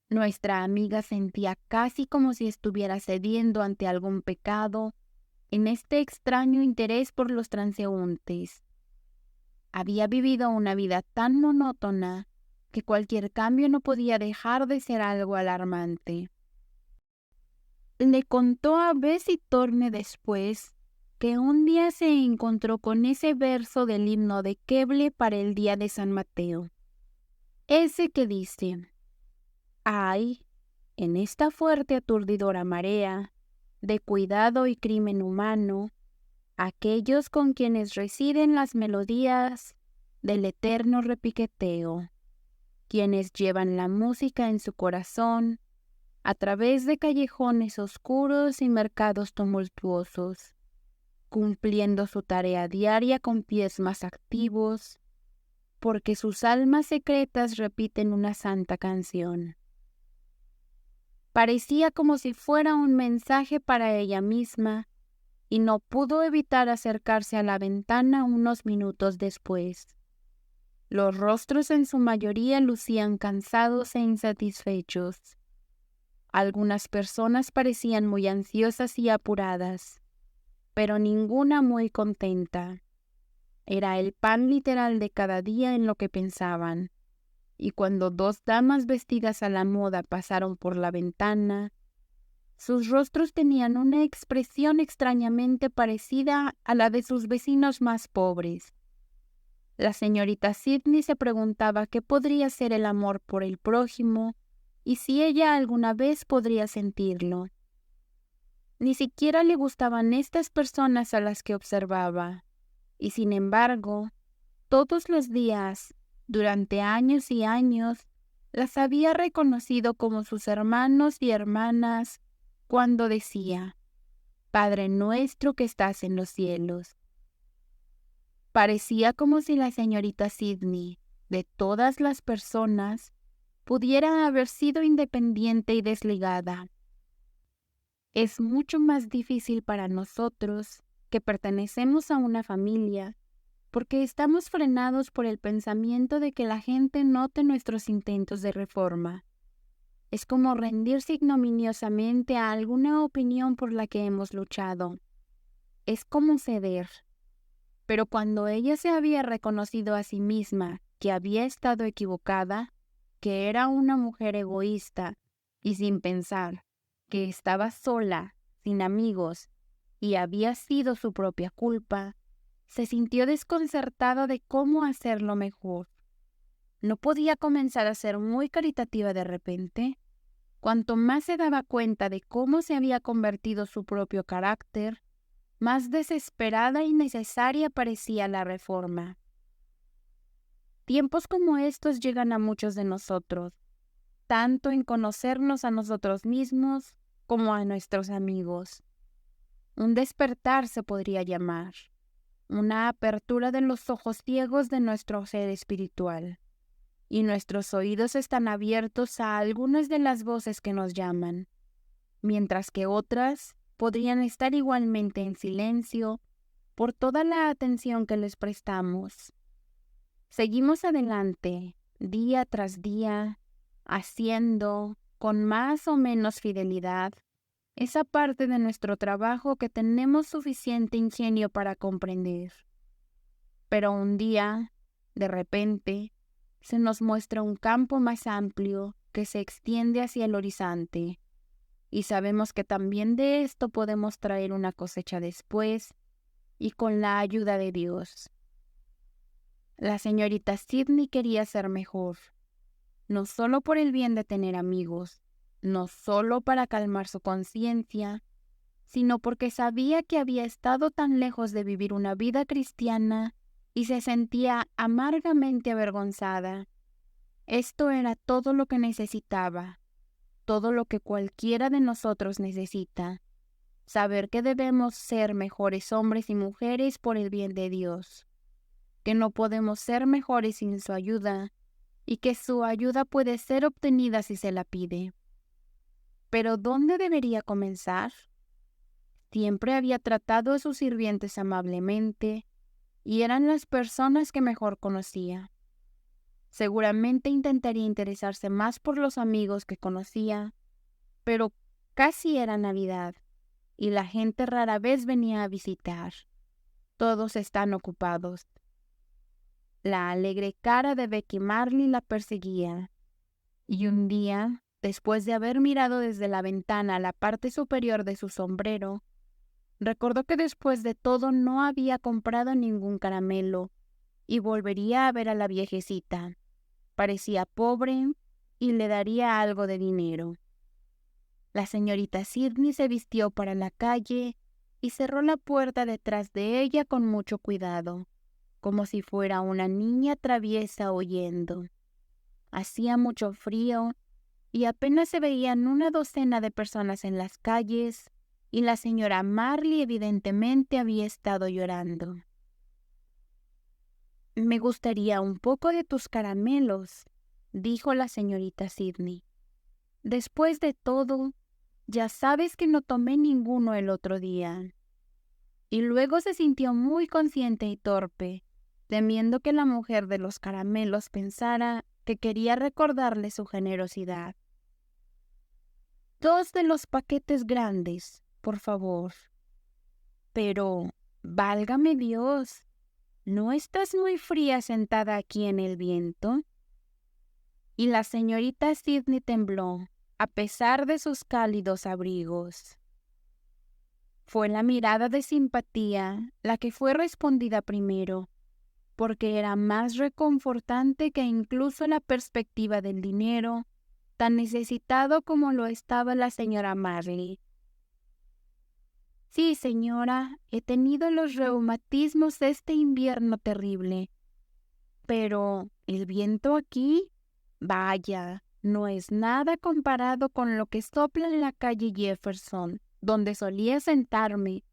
Nuestra amiga sentía casi como si estuviera cediendo ante algún pecado en este extraño interés por los transeúntes. Había vivido una vida tan monótona que cualquier cambio no podía dejar de ser algo alarmante. Le contó a Bessie Thorne después que un día se encontró con ese verso del himno de Keble para el día de San Mateo. Ese que dice: hay, en esta fuerte aturdidora marea de cuidado y crimen humano, aquellos con quienes residen las melodías del eterno repiqueteo, quienes llevan la música en su corazón a través de callejones oscuros y mercados tumultuosos, cumpliendo su tarea diaria con pies más activos, porque sus almas secretas repiten una santa canción. Parecía como si fuera un mensaje para ella misma, y no pudo evitar acercarse a la ventana unos minutos después. Los rostros en su mayoría lucían cansados e insatisfechos. Algunas personas parecían muy ansiosas y apuradas, pero ninguna muy contenta. Era el pan literal de cada día en lo que pensaban, y cuando dos damas vestidas a la moda pasaron por la ventana, sus rostros tenían una expresión extrañamente parecida a la de sus vecinos más pobres. La señorita Sidney se preguntaba qué podría ser el amor por el prójimo y si ella alguna vez podría sentirlo. Ni siquiera le gustaban estas personas a las que observaba, y sin embargo, todos los días, durante años y años, las había reconocido como sus hermanos y hermanas cuando decía: Padre nuestro que estás en los cielos. Parecía como si la señorita Sidney, de todas las personas, pudiera haber sido independiente y desligada. Es mucho más difícil para nosotros, que pertenecemos a una familia, porque estamos frenados por el pensamiento de que la gente note nuestros intentos de reforma. Es como rendirse ignominiosamente a alguna opinión por la que hemos luchado. Es como ceder. Pero cuando ella se había reconocido a sí misma que había estado equivocada, que era una mujer egoísta y sin pensar, que estaba sola, sin amigos, y había sido su propia culpa, se sintió desconcertada de cómo hacerlo mejor. ¿No podía comenzar a ser muy caritativa de repente? Cuanto más se daba cuenta de cómo se había convertido su propio carácter, más desesperada y necesaria parecía la reforma. Tiempos como estos llegan a muchos de nosotros, tanto en conocernos a nosotros mismos como a nuestros amigos. Un despertar se podría llamar, una apertura de los ojos ciegos de nuestro ser espiritual, y nuestros oídos están abiertos a algunas de las voces que nos llaman, mientras que otras podrían estar igualmente en silencio por toda la atención que les prestamos. Seguimos adelante, día tras día, haciendo, con más o menos fidelidad, esa parte de nuestro trabajo que tenemos suficiente ingenio para comprender. Pero un día, de repente, se nos muestra un campo más amplio que se extiende hacia el horizonte, y sabemos que también de esto podemos traer una cosecha después, y con la ayuda de Dios. La señorita Sidney quería ser mejor, no solo por el bien de tener amigos, no solo para calmar su conciencia, sino porque sabía que había estado tan lejos de vivir una vida cristiana y se sentía amargamente avergonzada. Esto era todo lo que necesitaba, todo lo que cualquiera de nosotros necesita, saber que debemos ser mejores hombres y mujeres por el bien de Dios, que no podemos ser mejores sin su ayuda y que su ayuda puede ser obtenida si se la pide. Pero ¿dónde debería comenzar? Siempre había tratado a sus sirvientes amablemente y eran las personas que mejor conocía. Seguramente intentaría interesarse más por los amigos que conocía, pero casi era Navidad y la gente rara vez venía a visitar. Todos están ocupados. La alegre cara de Becky Marley la perseguía, y un día, después de haber mirado desde la ventana la parte superior de su sombrero, recordó que después de todo no había comprado ningún caramelo y volvería a ver a la viejecita. Parecía pobre y le daría algo de dinero. La señorita Sidney se vistió para la calle y cerró la puerta detrás de ella con mucho cuidado, como si fuera una niña traviesa huyendo. Hacía mucho frío y apenas se veían una docena de personas en las calles, y la señora Marley evidentemente había estado llorando. «Me gustaría un poco de tus caramelos», dijo la señorita Sidney. «Después de todo, ya sabes que no tomé ninguno el otro día». Y luego se sintió muy consciente y torpe, temiendo que la mujer de los caramelos pensara que quería recordarle su generosidad. «2 de los paquetes grandes, por favor». «Pero, válgame Dios, ¿no estás muy fría sentada aquí en el viento?». Y la señorita Sidney tembló, a pesar de sus cálidos abrigos. Fue la mirada de simpatía la que fue respondida primero, porque era más reconfortante que incluso la perspectiva del dinero, tan necesitado como lo estaba la señora Marley. «Sí, señora, he tenido los reumatismos este invierno terrible. Pero el viento aquí, vaya, no es nada comparado con lo que sopla en la calle Jefferson, donde solía sentarme.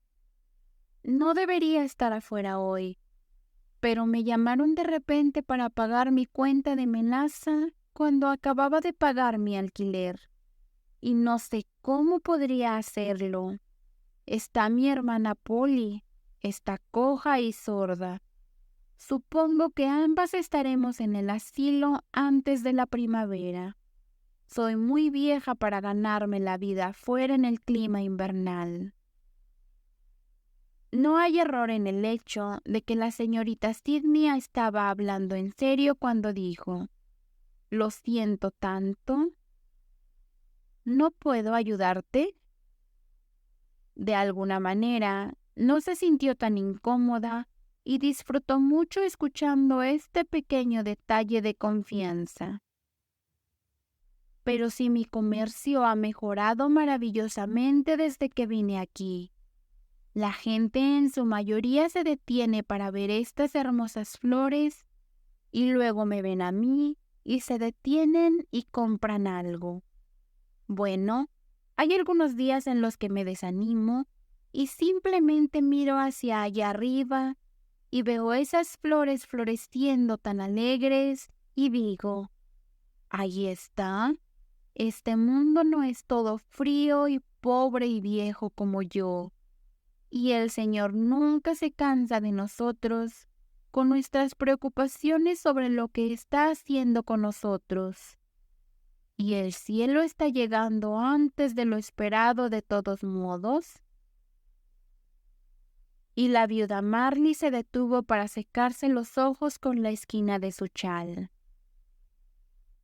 No debería estar afuera hoy, pero me llamaron de repente para pagar mi cuenta de melaza cuando acababa de pagar mi alquiler, y no sé cómo podría hacerlo. Está mi hermana Polly, está coja y sorda. Supongo que ambas estaremos en el asilo antes de la primavera. Soy muy vieja para ganarme la vida fuera en el clima invernal». No hay error en el hecho de que la señorita Sidney estaba hablando en serio cuando dijo: «Lo siento tanto. ¿No puedo ayudarte?». De alguna manera, no se sintió tan incómoda y disfrutó mucho escuchando este pequeño detalle de confianza. «Pero si mi comercio ha mejorado maravillosamente desde que vine aquí. La gente en su mayoría se detiene para ver estas hermosas flores y luego me ven a mí y se detienen y compran algo. Bueno, hay algunos días en los que me desanimo y simplemente miro hacia allá arriba y veo esas flores floreciendo tan alegres y digo: ahí está, este mundo no es todo frío y pobre y viejo como yo, y el Señor nunca se cansa de nosotros con nuestras preocupaciones sobre lo que está haciendo con nosotros. Y el cielo está llegando antes de lo esperado de todos modos». Y la viuda Marley se detuvo para secarse los ojos con la esquina de su chal.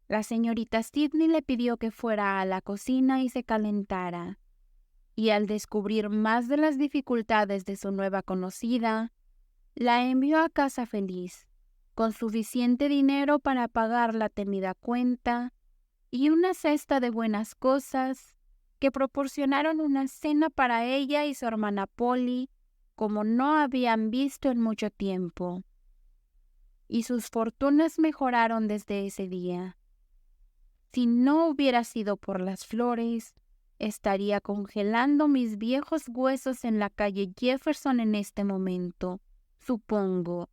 La señorita Sidney le pidió que fuera a la cocina y se calentara, y al descubrir más de las dificultades de su nueva conocida, la envió a casa feliz, con suficiente dinero para pagar la temida cuenta y una cesta de buenas cosas que proporcionaron una cena para ella y su hermana Polly como no habían visto en mucho tiempo. Y sus fortunas mejoraron desde ese día. Si no hubiera sido por las flores, estaría congelando mis viejos huesos en la calle Jefferson en este momento, supongo,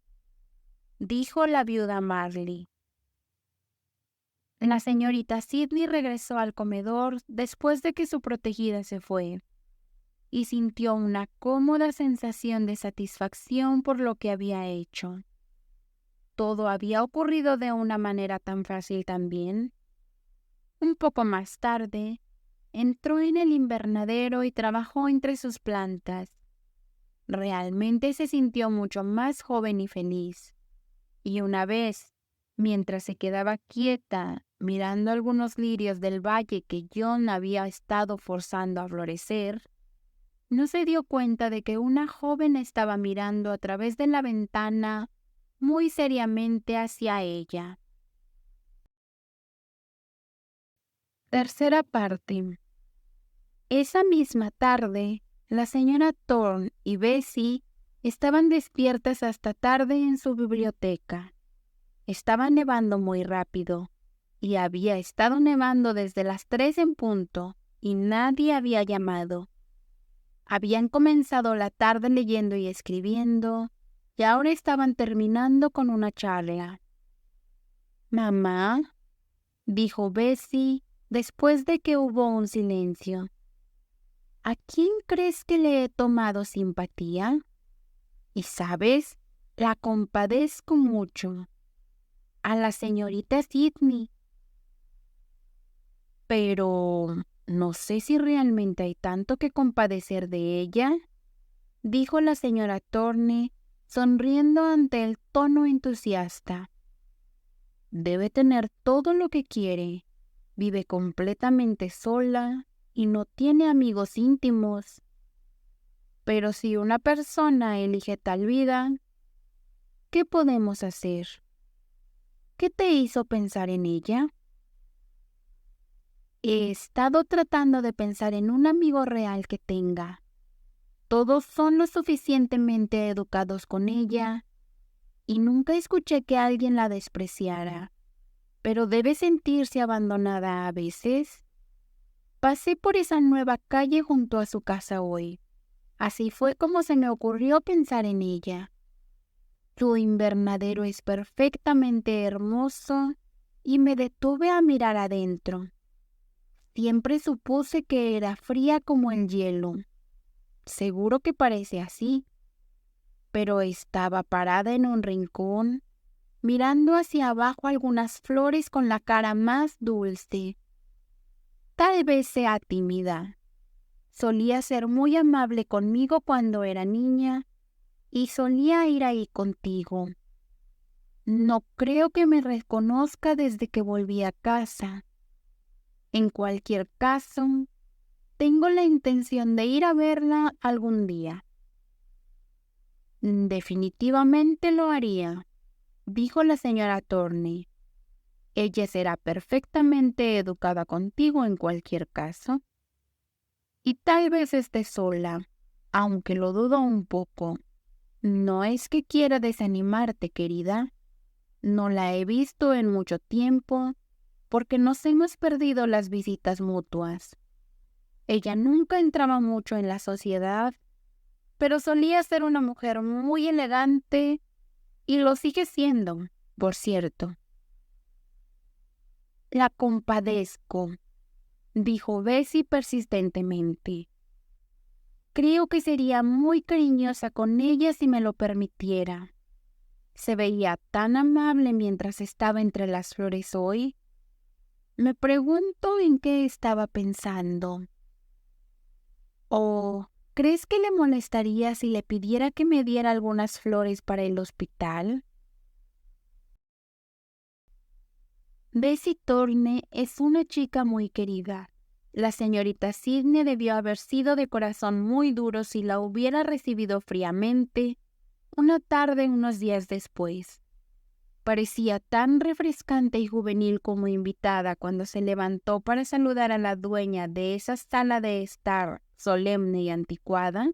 dijo la viuda Marley. La señorita Sidney regresó al comedor después de que su protegida se fue y sintió una cómoda sensación de satisfacción por lo que había hecho. Todo había ocurrido de una manera tan fácil también. Un poco más tarde, entró en el invernadero y trabajó entre sus plantas. Realmente se sintió mucho más joven y feliz. Y una vez, mientras se quedaba quieta, mirando algunos lirios del valle que John había estado forzando a florecer, no se dio cuenta de que una joven estaba mirando a través de la ventana muy seriamente hacia ella. Tercera parte. Esa misma tarde, la señora Thorne y Bessie estaban despiertas hasta tarde en su biblioteca. Estaba nevando muy rápido, y había estado nevando desde las 3 en punto, y nadie había llamado. Habían comenzado la tarde leyendo y escribiendo, y ahora estaban terminando con una charla. «Mamá», dijo Bessie, después de que hubo un silencio, «¿a quién crees que le he tomado simpatía? Y sabes, la compadezco mucho. A la señorita Sidney. Pero no sé si realmente hay tanto que compadecer de ella», dijo la señora Thorne, sonriendo ante el tono entusiasta. «Debe tener todo lo que quiere, vive completamente sola y no tiene amigos íntimos. Pero si una persona elige tal vida, ¿qué podemos hacer? ¿Qué te hizo pensar en ella?» «He estado tratando de pensar en un amigo real que tenga. Todos son lo suficientemente educados con ella y nunca escuché que alguien la despreciara. Pero debe sentirse abandonada a veces. Pasé por esa nueva calle junto a su casa hoy. Así fue como se me ocurrió pensar en ella. Su invernadero es perfectamente hermoso y me detuve a mirar adentro. Siempre supuse que era fría como el hielo. Seguro que parece así. Pero estaba parada en un rincón, mirando hacia abajo algunas flores con la cara más dulce. Tal vez sea tímida. Solía ser muy amable conmigo cuando era niña y solía ir ahí contigo. No creo que me reconozca desde que volví a casa. En cualquier caso, tengo la intención de ir a verla algún día». «Definitivamente lo haría», dijo la señora Thorne. «Ella será perfectamente educada contigo en cualquier caso. Y tal vez esté sola, aunque lo dudo un poco. No es que quiera desanimarte, querida. No la he visto en mucho tiempo, porque nos hemos perdido las visitas mutuas. Ella nunca entraba mucho en la sociedad, pero solía ser una mujer muy elegante y lo sigue siendo, por cierto». «La compadezco», dijo Bessie persistentemente. «Creo que sería muy cariñosa con ella si me lo permitiera. Se veía tan amable mientras estaba entre las flores hoy. Me pregunto en qué estaba pensando. ¿O crees que le molestaría si le pidiera que me diera algunas flores para el hospital?» Bessie Thorne es una chica muy querida. La señorita Sidney debió haber sido de corazón muy duro si la hubiera recibido fríamente una tarde unos días después. Parecía tan refrescante y juvenil como invitada cuando se levantó para saludar a la dueña de esa sala de estar solemne y anticuada.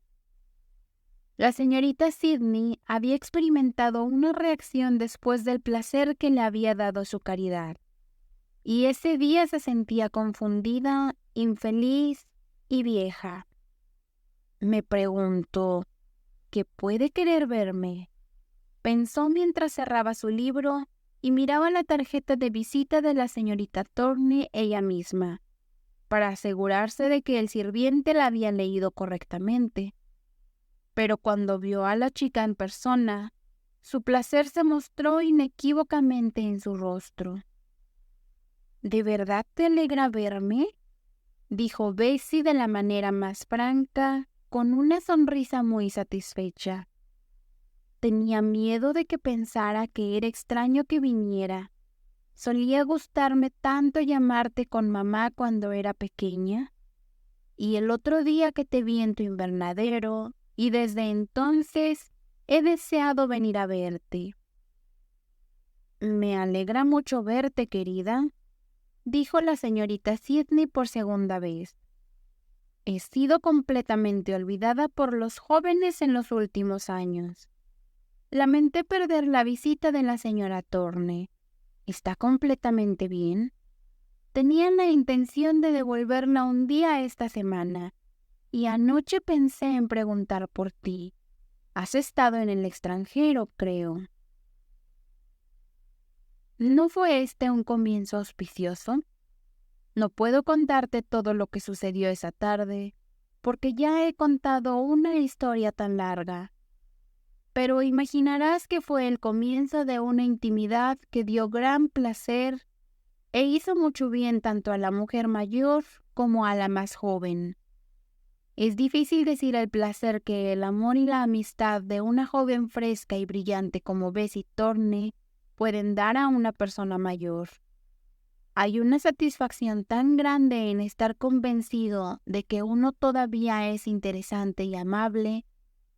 La señorita Sidney había experimentado una reacción después del placer que le había dado su caridad, y ese día se sentía confundida, infeliz y vieja. «Me pregunto, ¿qué puede querer verme?», pensó mientras cerraba su libro y miraba la tarjeta de visita de la señorita Thorne ella misma, para asegurarse de que el sirviente la había leído correctamente. Pero cuando vio a la chica en persona, su placer se mostró inequívocamente en su rostro. ¿De verdad te alegra verme?, dijo Bessie de la manera más franca, con una sonrisa muy satisfecha. Tenía miedo de que pensara que era extraño que viniera. Solía gustarme tanto llamarte con mamá cuando era pequeña. Y el otro día que te vi en tu invernadero, y desde entonces he deseado venir a verte. Me alegra mucho verte, querida, dijo la señorita Sidney por segunda vez. He sido completamente olvidada por los jóvenes en los últimos años. Lamenté perder la visita de la señora Thorne. ¿Está completamente bien? Tenía la intención de devolverla un día esta semana, y anoche pensé en preguntar por ti. Has estado en el extranjero, creo. ¿No fue este un comienzo auspicioso? No puedo contarte todo lo que sucedió esa tarde, porque ya he contado una historia tan larga. Pero imaginarás que fue el comienzo de una intimidad que dio gran placer e hizo mucho bien tanto a la mujer mayor como a la más joven. Es difícil decir el placer que el amor y la amistad de una joven fresca y brillante como Bessie Thorne pueden dar a una persona mayor. Hay una satisfacción tan grande en estar convencido de que uno todavía es interesante y amable,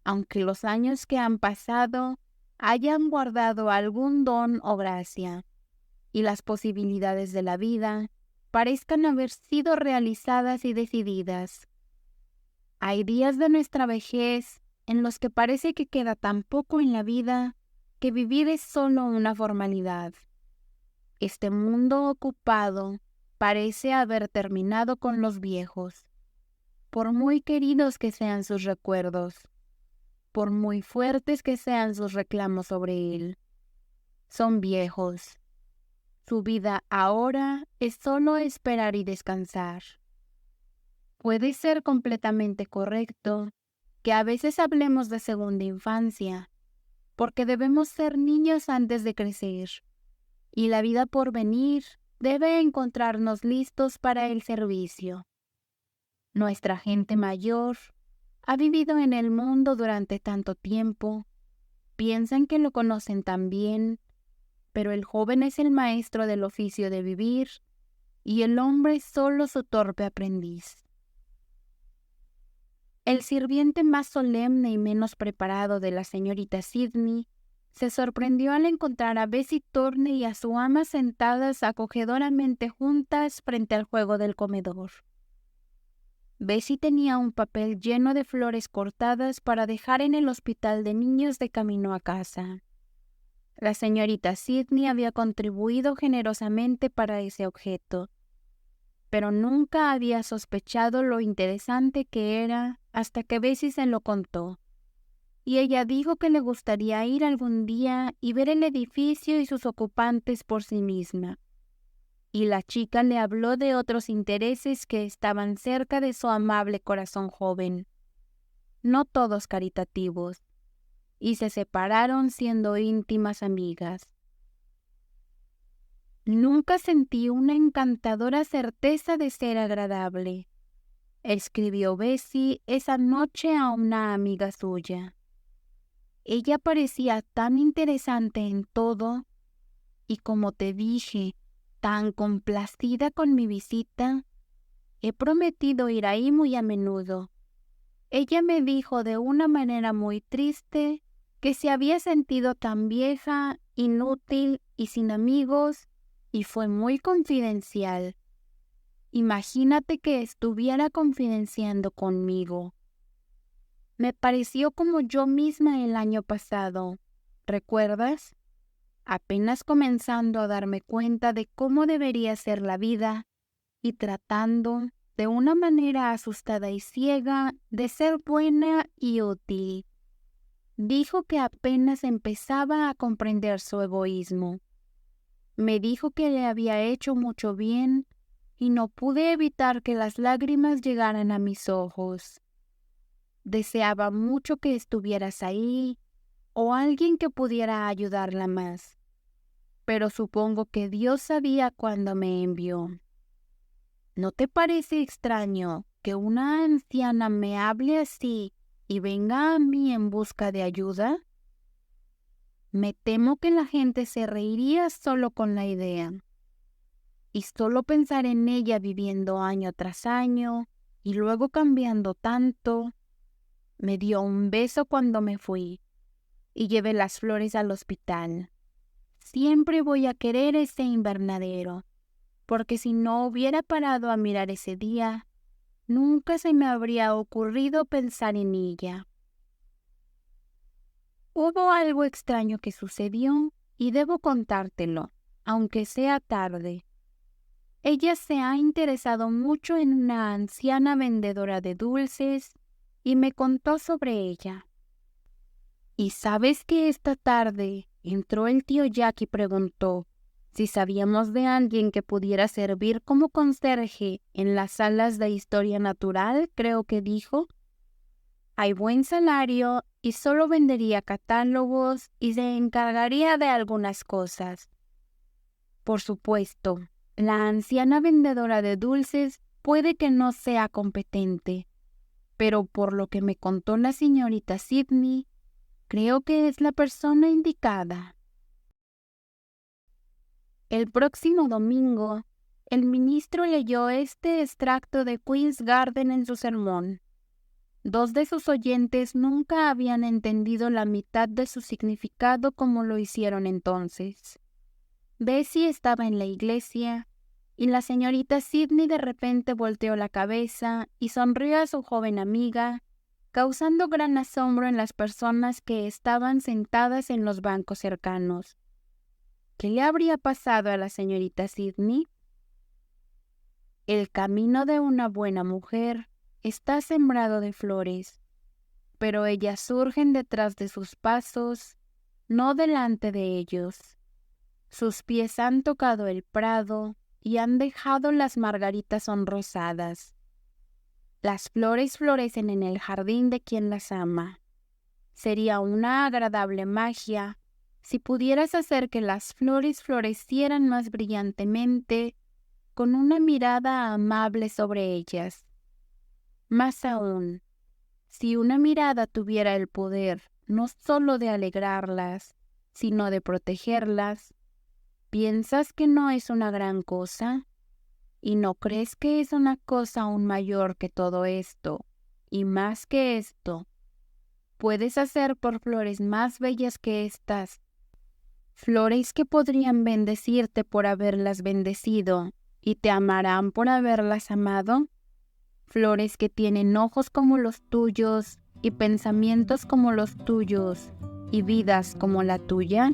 aunque los años que han pasado hayan guardado algún don o gracia, y las posibilidades de la vida parezcan haber sido realizadas y decididas. Hay días de nuestra vejez en los que parece que queda tan poco en la vida que vivir es solo una formalidad. Este mundo ocupado parece haber terminado con los viejos, por muy queridos que sean sus recuerdos, por muy fuertes que sean sus reclamos sobre él. Son viejos. Su vida ahora es solo esperar y descansar. Puede ser completamente correcto que a veces hablemos de segunda infancia, porque debemos ser niños antes de crecer, y la vida por venir debe encontrarnos listos para el servicio. Nuestra gente mayor ha vivido en el mundo durante tanto tiempo, piensan que lo conocen tan bien, pero el joven es el maestro del oficio de vivir y el hombre solo su torpe aprendiz. El sirviente más solemne y menos preparado de la señorita Sidney se sorprendió al encontrar a Bessie Thorne y a su ama sentadas acogedoramente juntas frente al juego del comedor. Bessie tenía un papel lleno de flores cortadas para dejar en el hospital de niños de camino a casa. La señorita Sidney había contribuido generosamente para ese objeto, pero nunca había sospechado lo interesante que era hasta que Bessie se lo contó. Y ella dijo que le gustaría ir algún día y ver el edificio y sus ocupantes por sí misma. Y la chica le habló de otros intereses que estaban cerca de su amable corazón joven, no todos caritativos, y se separaron siendo íntimas amigas. Nunca sentí una encantadora certeza de ser agradable, escribió Bessie esa noche a una amiga suya. Ella parecía tan interesante en todo, y como te dije, tan complacida con mi visita. He prometido ir ahí muy a menudo. Ella me dijo de una manera muy triste que se había sentido tan vieja, inútil y sin amigos, y fue muy confidencial. Imagínate que estuviera confidenciando conmigo. Me pareció como yo misma el año pasado, ¿recuerdas? Apenas comenzando a darme cuenta de cómo debería ser la vida y tratando, de una manera asustada y ciega, de ser buena y útil. Dijo que apenas empezaba a comprender su egoísmo. Me dijo que le había hecho mucho bien y no pude evitar que las lágrimas llegaran a mis ojos. Deseaba mucho que estuvieras ahí o alguien que pudiera ayudarla más, pero supongo que Dios sabía cuándo me envió. ¿No te parece extraño que una anciana me hable así y venga a mí en busca de ayuda? Me temo que la gente se reiría solo con la idea. Y solo pensar en ella viviendo año tras año y luego cambiando tanto. Me dio un beso cuando me fui y llevé las flores al hospital. Siempre voy a querer ese invernadero, porque si no hubiera parado a mirar ese día, nunca se me habría ocurrido pensar en ella. Hubo algo extraño que sucedió y debo contártelo, aunque sea tarde. Ella se ha interesado mucho en una anciana vendedora de dulces y me contó sobre ella. ¿Y sabes que esta tarde entró el tío Jack y preguntó si sabíamos de alguien que pudiera servir como conserje en las salas de historia natural? Creo que dijo. Hay buen salario y solo vendería catálogos y se encargaría de algunas cosas. Por supuesto, la anciana vendedora de dulces puede que no sea competente, pero por lo que me contó la señorita Sidney, creo que es la persona indicada. El próximo domingo, el ministro leyó este extracto de Queen's Garden en su sermón. 2 de sus oyentes nunca habían entendido la mitad de su significado como lo hicieron entonces. Bessie estaba en la iglesia y la señorita Sidney de repente volteó la cabeza y sonrió a su joven amiga, causando gran asombro en las personas que estaban sentadas en los bancos cercanos. ¿Qué le habría pasado a la señorita Sidney? El camino de una buena mujer está sembrado de flores, pero ellas surgen detrás de sus pasos, no delante de ellos. Sus pies han tocado el prado y han dejado las margaritas sonrosadas. Las flores florecen en el jardín de quien las ama. Sería una agradable magia si pudieras hacer que las flores florecieran más brillantemente con una mirada amable sobre ellas. Más aún, si una mirada tuviera el poder no solo de alegrarlas, sino de protegerlas, ¿piensas que no es una gran cosa? ¿Y no crees que es una cosa aún mayor que todo esto? Y más que esto, puedes hacer por flores más bellas que estas, flores que podrían bendecirte por haberlas bendecido y te amarán por haberlas amado, flores que tienen ojos como los tuyos y pensamientos como los tuyos y vidas como la tuya.